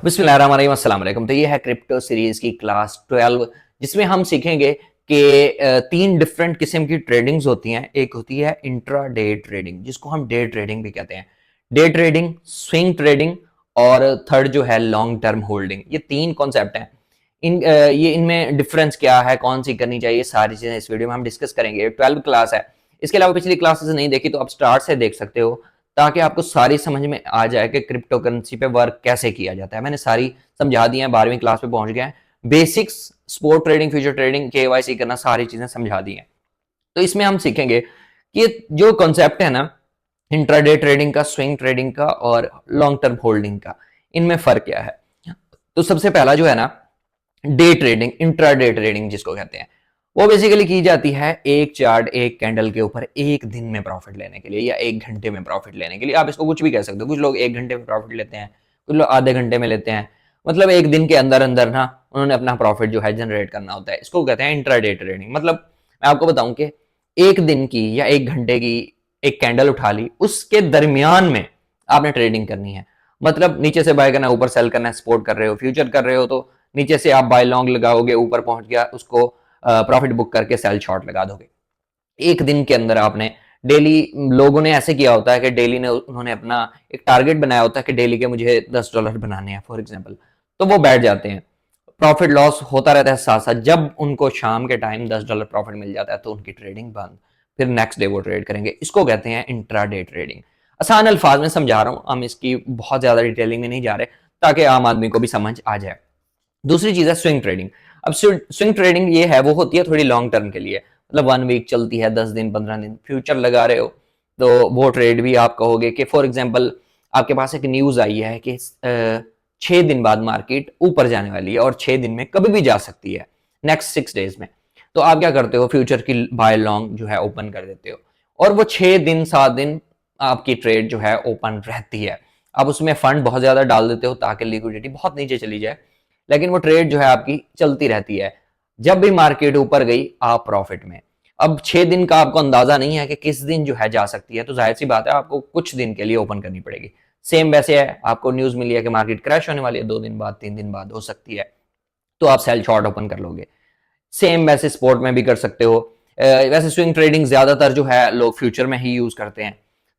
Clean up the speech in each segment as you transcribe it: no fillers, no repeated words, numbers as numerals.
बिस्मिल्लाहिर्रहमानिर्रहीम, अस्सलाम वालेकुम। तो ये है क्रिप्टो सीरीज की क्लास 12, जिसमें हम सीखेंगे कि तीन डिफरेंट किस्म की ट्रेडिंग्स होती हैं। एक होती है इंट्रा डे ट्रेडिंग, जिसको हम डे ट्रेडिंग भी कहते हैं। डे ट्रेडिंग, स्विंग ट्रेडिंग और थर्ड जो है लॉन्ग टर्म होल्डिंग। ये तीन कॉन्सेप्ट हैं। ये इनमें डिफरेंस क्या है, कौन सी करनी चाहिए, सारी चीजें इस वीडियो में हम डिस्कस करेंगे। 12 क्लास है। इसके अलावा पिछली क्लासेस नहीं देखी तो आप स्टार्ट से देख सकते हो, ताकि आपको सारी समझ में आ जाए कि क्रिप्टो करेंसी पे वर्क कैसे किया जाता है। मैंने सारी समझा दी है, 12वीं क्लास पे पहुंच गए हैं। Basics, sport trading, future trading, KYC करना, सारी चीजें समझा दी हैं। तो इसमें हम सीखेंगे कि जो कॉन्सेप्ट है ना, इंट्राडे ट्रेडिंग का, स्विंग ट्रेडिंग का और लॉन्ग टर्म होल्डिंग का, इनमें फर्क क्या है। तो सबसे पहला जो है ना, डे ट्रेडिंग, इंट्राडे ट्रेडिंग जिसको कहते हैं, वो बेसिकली की जाती है एक चार्ट, एक कैंडल के ऊपर एक दिन में प्रॉफिट लेने के लिए या एक घंटे में प्रॉफिट लेने के लिए। आप इसको कुछ भी कह सकते हो। कुछ लोग एक घंटे में प्रॉफिट लेते हैं, कुछ लोग आधे घंटे में लेते हैं। मतलब एक दिन के अंदर अंदर ना उन्होंने अपना प्रॉफिट जो है जनरेट करना होता है। इसको कहते हैं इंट्राडे ट्रेडिंग। मतलब मैं आपको बताऊं कि एक दिन की या एक घंटे की एक कैंडल उठा ली, उसके दरमियान में आपने ट्रेडिंग करनी है। मतलब नीचे से बाय करना, ऊपर सेल करना, सपोर्ट कर रहे हो, फ्यूचर कर रहे हो तो नीचे से आप बाय लॉन्ग लगाओगे, ऊपर पहुंच गया उसको प्रॉफिट बुक करके सेल शॉर्ट लगा दोगे। एक दिन के अंदर आपने डेली, लोगों ने ऐसे किया होता है कि डेली ने उन्होंने अपना एक टारगेट बनाया होता है कि डेली के मुझे $10 बनाने हैं फॉर एग्जांपल। तो वो बैठ जाते हैं, प्रॉफिट लॉस होता रहता है साथ साथ। जब उनको शाम के टाइम $10 प्रॉफिट मिल जाता है तो उनकी ट्रेडिंग बंद, फिर नेक्स्ट डे वो ट्रेड करेंगे। इसको कहते हैं इंट्राडे ट्रेडिंग। आसान अल्फाज में समझा रहा हूँ, हम इसकी बहुत ज्यादा डिटेलिंग में नहीं जा रहे, ताकि आम आदमी को भी समझ आ जाए। दूसरी चीज है स्विंग ट्रेडिंग। अब स्विंग ट्रेडिंग ये है, वो होती है थोड़ी लॉन्ग टर्म के लिए। मतलब 1 वीक चलती है, 10 दिन, 15 दिन फ्यूचर लगा रहे हो तो वो ट्रेड भी आप कहोगे कि फॉर एग्जाम्पल आपके पास एक न्यूज आई है कि 6 दिन बाद मार्केट ऊपर जाने वाली है और 6 दिन में कभी भी जा सकती है, नेक्स्ट 6 डेज में। तो आप क्या करते हो, फ्यूचर की बाय लॉन्ग जो है ओपन कर देते हो, और वो 6 दिन 7 दिन आपकी ट्रेड जो है ओपन रहती है। आप उसमें फंड बहुत ज्यादा डाल देते हो ताकि लिक्विडिटी बहुत नीचे चली जाए, लेकिन वो ट्रेड जो है आपकी चलती रहती है। जब भी मार्केट ऊपर गई आप प्रॉफिट में। अब 6 दिन का आपको अंदाजा नहीं है कि किस दिन जो है जा सकती है, तो जाहिर सी बात है आपको कुछ दिन के लिए ओपन करनी पड़ेगी। सेम वैसे है, आपको न्यूज मिली है कि मार्केट क्रैश होने वाली है, 2 दिन बाद, 3 दिन बाद हो सकती है, तो आप सेल शॉर्ट ओपन कर लोगे। सेम वैसे स्पोर्ट में भी कर सकते हो। वैसे स्विंग ट्रेडिंग ज्यादातर जो है लोग फ्यूचर में ही यूज करते हैं।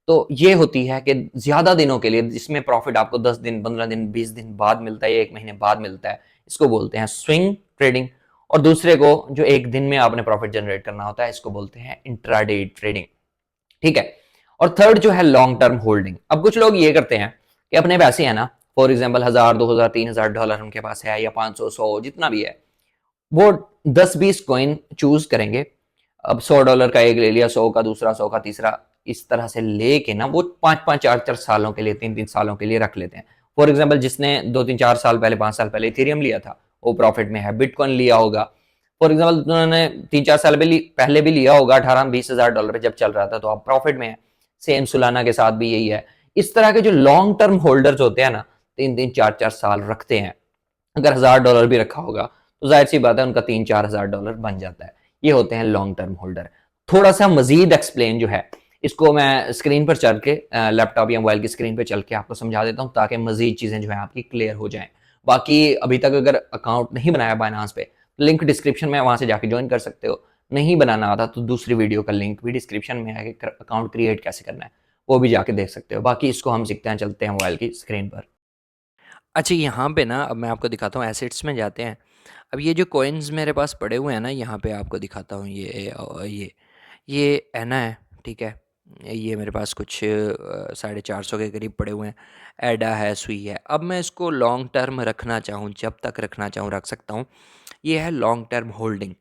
तो ये होती है कि ज्यादा दिनों के लिए, जिसमें प्रॉफिट आपको 10 दिन, 15 दिन, 20 दिन बाद मिलता है, 1 महीने बाद मिलता है, इसको बोलते हैं स्विंग ट्रेडिंग। और दूसरे को जो एक दिन में आपने प्रॉफिट जनरेट करना होता है, इसको बोलते हैं इंट्राडे ट्रेडिंग। ठीक है। और थर्ड जो है लॉन्ग टर्म होल्डिंग। अब कुछ लोग ये करते हैं कि अपने पैसे है ना, फॉर एग्जाम्पल 1000, 2000, $3000 उनके पास है, या 500, 100, जितना भी है, वो 10-20 कॉइन चूज करेंगे। अब $100 का एक ले लिया, 100 का दूसरा, 100 का तीसरा, इस तरह से लेके ना वो 5-5, 4-4 सालों के लिए, 3-3 सालों के लिए रख लेते हैं। फॉर एग्जाम्पल जिसने 2-3-4 साल पहले, 5 साल पहले इथेरियम लिया था, वो प्रॉफिट में है। बिटकॉइन लिया होगा, फॉर एग्जाम्पल उन्होंने 3-4 साल पहले भी लिया होगा, 18-20 हजार डॉलर पे जब चल रहा था, तो आप प्रॉफिट में है। सेम सुलाना के साथ भी यही है। इस तरह के जो लॉन्ग टर्म होल्डर्स होते हैं ना, 3-3, 4-4 साल रखते हैं, अगर $1000 भी रखा होगा तो जाहिर सी बात है उनका 3-4 हजार डॉलर बन जाता है। ये होते हैं लॉन्ग टर्म होल्डर। थोड़ा सा मजीद एक्सप्लेन जो है, इसको मैं स्क्रीन पर चल के, लैपटॉप या मोबाइल की स्क्रीन पर चल के आपको समझा देता हूँ, ताकि मजीद चीजें जो है आपकी क्लियर हो जाएं। बाकी अभी तक अगर अकाउंट नहीं बनाया बाइनांस पे, लिंक डिस्क्रिप्शन में, वहां से जाके ज्वाइन कर सकते हो। नहीं बनाना आता तो दूसरी वीडियो का लिंक भी डिस्क्रिप्शन में है कि अकाउंट क्रिएट कैसे करना है, वो भी जाके देख सकते हो। बाकी इसको हम सीखते हैं, चलते हैं मोबाइल की स्क्रीन पर। अच्छा, यहाँ पे ना अब मैं आपको दिखाता हूँ, एसेट्स में जाते हैं। अब ये जो कॉइन्स मेरे पास पड़े हुए हैं ना, यहाँ पे आपको दिखाता हूँ, ये एना है, ठीक है। ये मेरे पास कुछ 450 के करीब पड़े हुए हैं। एडा है, सुई है। अब मैं इसको लॉन्ग टर्म रखना चाहूँ, जब तक रखना चाहूँ रख सकता हूँ। ये है लॉन्ग टर्म होल्डिंग।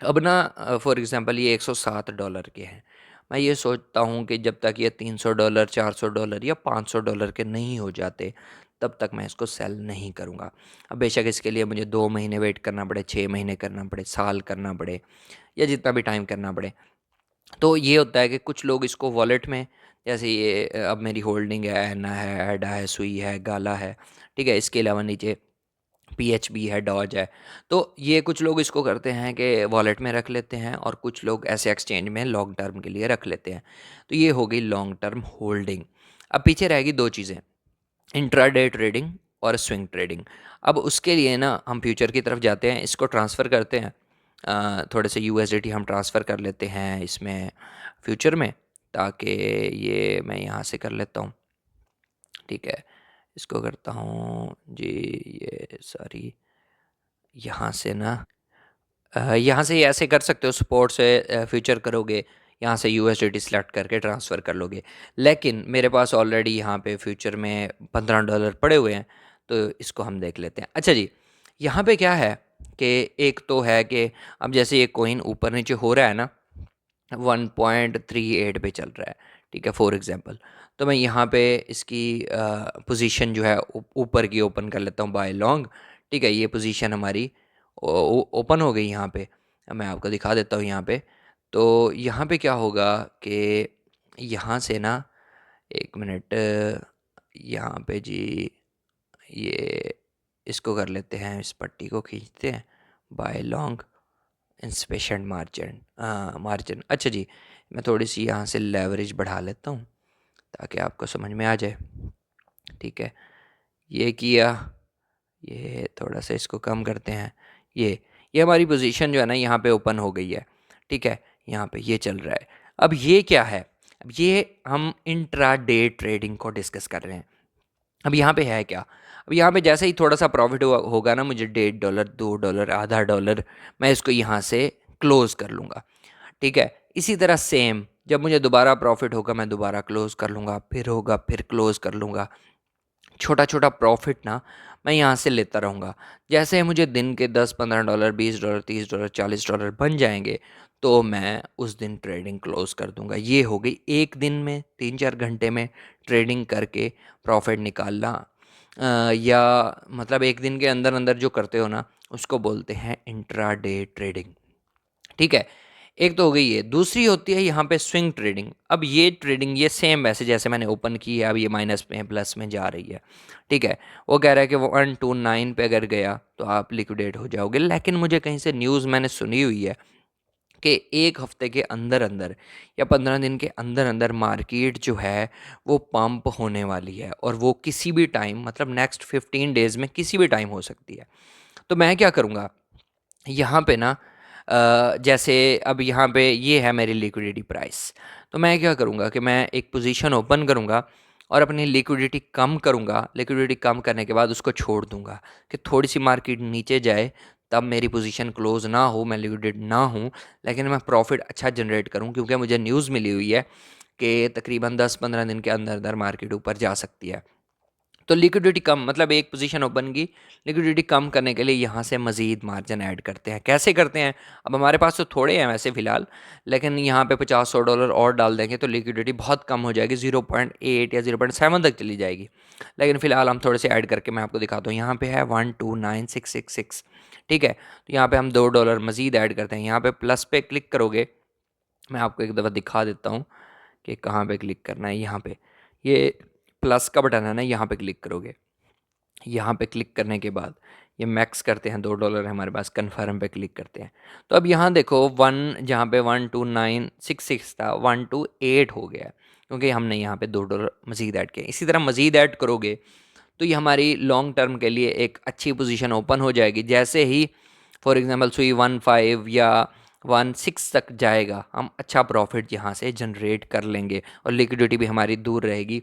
अब ना फॉर एग्जांपल ये $107 के हैं। मैं ये सोचता हूँ कि जब तक ये $300, $400 या $500 के नहीं हो जाते, तब तक मैं इसको सेल नहीं करूँगा। अब बेशक इसके लिए मुझे 2 महीने वेट करना पड़े, 6 महीने करना पड़े, साल करना पड़े, या जितना भी टाइम करना पड़े। तो ये होता है कि कुछ लोग इसको वॉलेट में, जैसे ये अब मेरी होल्डिंग है, एना है, एडा है, सुई है, गाला है, ठीक है। इसके अलावा नीचे पीएचबी है, डॉज है। तो ये कुछ लोग इसको करते हैं कि वॉलेट में रख लेते हैं, और कुछ लोग ऐसे एक्सचेंज में लॉन्ग टर्म के लिए रख लेते हैं। तो ये हो गई लॉन्ग टर्म होल्डिंग। अब पीछे रहेगी दो चीज़ें, इंट्राडे ट्रेडिंग और स्विंग ट्रेडिंग। अब उसके लिए ना हम फ्यूचर की तरफ जाते हैं, इसको ट्रांसफ़र करते हैं, थोड़े से यूएसडीटी हम ट्रांसफ़र कर लेते हैं इसमें फ्यूचर में, ताकि ये मैं यहाँ से कर लेता हूँ। ठीक है, इसको करता हूँ जी, ये सॉरी, यहाँ से ना यहाँ से ऐसे कर सकते हो, सपोर्ट से फ्यूचर करोगे, यहाँ से यूएसडीटी सेलेक्ट करके ट्रांसफ़र कर लोगे। लेकिन मेरे पास ऑलरेडी यहाँ पे फ्यूचर में $15 पड़े हुए हैं, तो इसको हम देख लेते हैं। अच्छा जी, यहाँ पे क्या है कि एक तो है कि अब जैसे ये कॉइन ऊपर नीचे हो रहा है ना, 1.38 पे चल रहा है, ठीक है, फॉर एग्जांपल। तो मैं यहाँ पे इसकी पोजीशन जो है ऊपर की ओपन कर लेता हूँ बाय लॉन्ग। ठीक है, ये पोजीशन हमारी ओपन हो गई यहाँ पे। अब मैं आपको दिखा देता हूँ यहाँ पे। तो यहाँ पे क्या होगा कि यहाँ से ना, एक मिनट, यहाँ पे जी, ये इसको कर लेते हैं, इस पट्टी को खींचते हैं, bye long inspection margin, margin. अच्छा जी, मैं थोड़ी सी यहाँ से लेवरेज बढ़ा लेता हूँ ताकि आपको समझ में आ जाए। ठीक है, ये किया, ये थोड़ा सा इसको कम करते हैं। ये हमारी पोजीशन जो है ना यहाँ पे ओपन हो गई है। ठीक है, यहाँ पे ये चल रहा है। अब ये क्या है, अब ये हम इंट्रा डे ट्रेडिंग को डिस्कस कर रहे हैं। अब यहाँ पे है क्या, अब यहाँ पे जैसे ही थोड़ा सा प्रॉफिट होगा ना मुझे, $1.5, $2, आधा डॉलर, मैं इसको यहाँ से क्लोज कर लूँगा। ठीक है, इसी तरह सेम जब मुझे दोबारा प्रॉफिट होगा मैं दोबारा क्लोज कर लूँगा, फिर होगा फिर क्लोज कर लूँगा। छोटा छोटा प्रॉफिट ना मैं यहाँ से लेता रहूँगा। जैसे ही मुझे दिन के $10, $15, $20, $30, $40 बन जाएंगे, तो मैं उस दिन ट्रेडिंग क्लोज कर दूंगा। ये हो गई एक दिन में 3-4 घंटे में ट्रेडिंग करके प्रॉफिट निकालना, या मतलब एक दिन के अंदर अंदर जो करते हो ना, उसको बोलते हैं इंट्रा डे ट्रेडिंग। ठीक है, एक तो हो गई ये। दूसरी होती है यहाँ पे स्विंग ट्रेडिंग। अब ये ट्रेडिंग ये सेम वैसे जैसे मैंने ओपन की है, अब ये माइनस में प्लस में जा रही है। ठीक है, वो कह रहा है कि वो 129 पे अगर गया तो आप लिक्विडेट हो जाओगे। लेकिन मुझे कहीं से न्यूज़ मैंने सुनी हुई है कि एक हफ्ते के अंदर अंदर या 15 दिन के अंदर अंदर मार्केट जो है वो पंप होने वाली है, और वो किसी भी टाइम, मतलब नेक्स्ट 15 डेज में किसी भी टाइम हो सकती है। तो मैं क्या करूँगा यहाँ पे ना, जैसे अब यहाँ पे ये है मेरी लिक्विडिटी प्राइस, तो मैं क्या करूँगा कि मैं एक पोजीशन ओपन करूँगा और अपनी लिक्विडिटी कम करूँगा। लिक्विडिटी कम करने के बाद उसको छोड़ दूँगा कि थोड़ी सी मार्केट नीचे जाए, तब मेरी पोजीशन क्लोज ना हो, मैं लिक्विडेट ना हूँ, लेकिन मैं प्रॉफिट अच्छा जनरेट करूँ, क्योंकि मुझे न्यूज़ मिली हुई है कि तकरीबन 10-15 दिन के अंदर अंदर मार्केट ऊपर जा सकती है। तो लिक्विडिटी कम, मतलब एक पोजीशन ओपन की, लिक्विडिटी कम करने के लिए यहाँ से मज़ीद मार्जिन ऐड करते हैं। कैसे करते हैं, अब हमारे पास तो थोड़े हैं वैसे फ़िलहाल, लेकिन यहाँ पे $50-100 और डाल देंगे तो लिक्विडिटी बहुत कम हो जाएगी, 0.8 या 0.7 तक चली जाएगी। लेकिन फ़िलहाल हम थोड़े से ऐड करके मैं आपको दिखाता हूँ। यहाँ पे है 129,666। ठीक है, तो यहाँ पे हम $2 मज़ीद ऐड करते हैं। यहाँ पे प्लस पे क्लिक करोगे, मैं आपको एक दफ़ा दिखा देता हूँ कि कहाँ पे क्लिक करना है। यहाँ पे ये प्लस का बटन है ना, यहाँ पे क्लिक करोगे। यहाँ पे क्लिक करने के बाद ये मैक्स करते हैं, $2 है हमारे पास, कन्फर्म पे क्लिक करते हैं। तो अब यहाँ देखो, जहाँ पे 12966 था, 128 हो गया है, क्योंकि हमने यहाँ पे $2 मज़ीद ऐड किया। इसी तरह मज़ीद ऐड करोगे तो ये हमारी लॉन्ग टर्म के लिए एक अच्छी पोजीशन ओपन हो जाएगी। जैसे ही फॉर एग्जांपल सुई 15 या 16 तक जाएगा, हम अच्छा प्रॉफिट यहाँ से जनरेट कर लेंगे और लिक्विडिटी भी हमारी दूर रहेगी।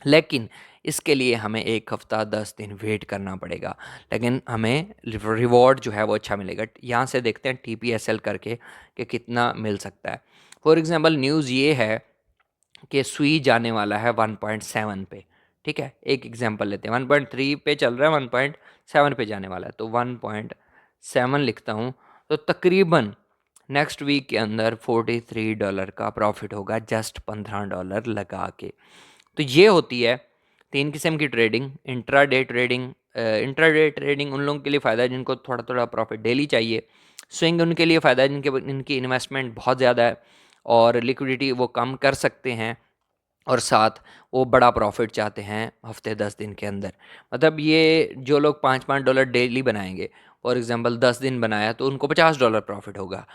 लेकिन इसके लिए हमें 1 हफ़्ता 10 दिन वेट करना पड़ेगा, लेकिन हमें रिवॉर्ड जो है वो अच्छा मिलेगा। यहाँ से देखते हैं TPSL करके कि कितना मिल सकता है। फॉर एग्जांपल न्यूज़ ये है कि सुई जाने वाला है 1.7 पे। ठीक है, एक एग्जांपल लेते हैं, 1.3 पे चल रहा है, 1.7 पे जाने वाला है, तो 1.7 लिखता हूँ। तो तकरीबन नेक्स्ट वीक के अंदर $43 का प्रॉफिट होगा, जस्ट $15 लगा के। तो ये होती है 3 किस्म की trading. Intraday trading, intraday trading उन लोगों के लिए फ़ायदा है जिनको थोड़ा थोड़ा प्रॉफिट डेली चाहिए। स्विंग उनके लिए फ़ायदा है जिनकी इन्वेस्टमेंट बहुत ज़्यादा है और लिक्विडिटी वो कम कर सकते हैं, और साथ वो बड़ा प्रॉफिट चाहते हैं हफ्ते 10 दिन के अंदर। मतलब ये जो लोग $5-5 डेली बनाएंगे, फॉर एग्जांपल 10 दिन बनाया तो उनको $50 प्रॉफिट होगा,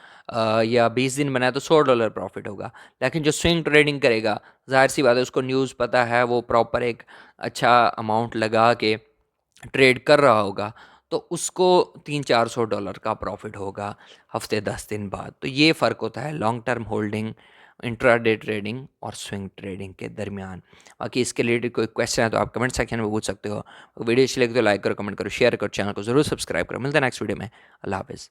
या 20 दिन बनाया तो $100 प्रॉफिट होगा। लेकिन जो स्विंग ट्रेडिंग करेगा, जाहिर सी बात है उसको न्यूज़ पता है, वो प्रॉपर एक अच्छा अमाउंट लगा के ट्रेड कर रहा होगा तो उसको 300-400 डॉलर का प्रॉफिट होगा हफ्ते 10 दिन बाद। तो ये फ़र्क होता है long term holding, intraday trading और स्विंग ट्रेडिंग के दरमियान। बाकी इसके रिलेटेड कोई क्वेश्चन है तो आप कमेंट सेक्शन में पूछ सकते हो। वीडियो अच्छी लगी तो लाइक करो, कमेंट करो, शेयर करो, चैनल को ज़रूर सब्सक्राइब करो। मिलते हैं नेक्स्ट वीडियो में। अल्लाह हाफिज़।